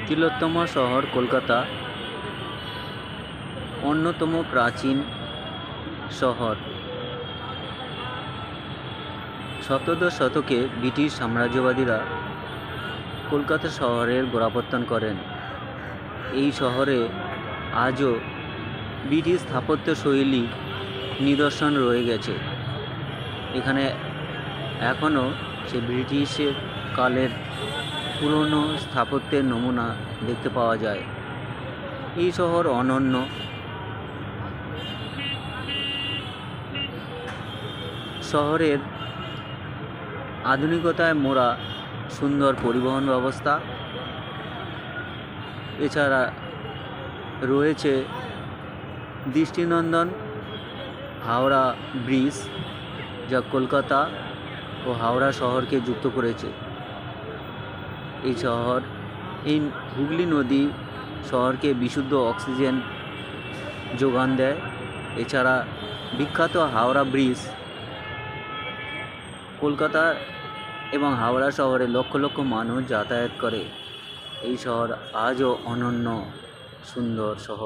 তিলোত্তম শহর কলকাতা অন্যতম প্রাচীন শহর। সপ্তদশ শতকে ব্রিটিশ সাম্রাজ্যবাদীরা কলকাতা শহরের গোড়াপত্তন করেন। এই শহরে আজও ব্রিটিশ স্থাপত্য শৈলী নিদর্শন রয়ে গেছে। এখানে এখনও সে ব্রিটিশের কালের পুরনো স্থাপত্যের নমুনা দেখতে পাওয়া যায়। এই শহর অনন্য। শহরের আধুনিকতায় মোড়া সুন্দর পরিবহন ব্যবস্থা, এছাড়া রয়েছে দৃষ্টিনন্দন হাওড়া ব্রিজ, যা কলকাতা ও হাওড়া শহরকে যুক্ত করেছে। এই হুগলি নদী শহরকে বিশুদ্ধ অক্সিজেন যোগান দেয়। এছাড়া বিখ্যাত হাওড়া ব্রিজ কলকাতা এবং হাওড়া শহরে লক্ষ লক্ষ মানুষ যাতায়াত করে। এই শহর আজও অনন্য সুন্দর শহর।